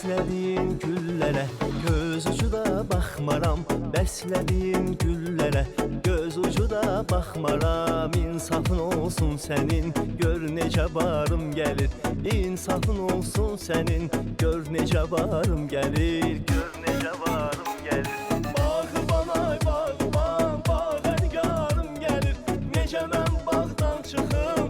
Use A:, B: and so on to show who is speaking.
A: Bəslədiyin güllərə göz ucu da baxmaram, bəslədiyin güllərə göz ucu da baxmaram. İnsafın olsun sənin, gör necə barım gəlir. İnsafın olsun sənin, gör necə barım gəlir. Gör necə barım gəlir. Bağban ay bağban, bağ nigarım gəlir. Necə mən bağdan çıxım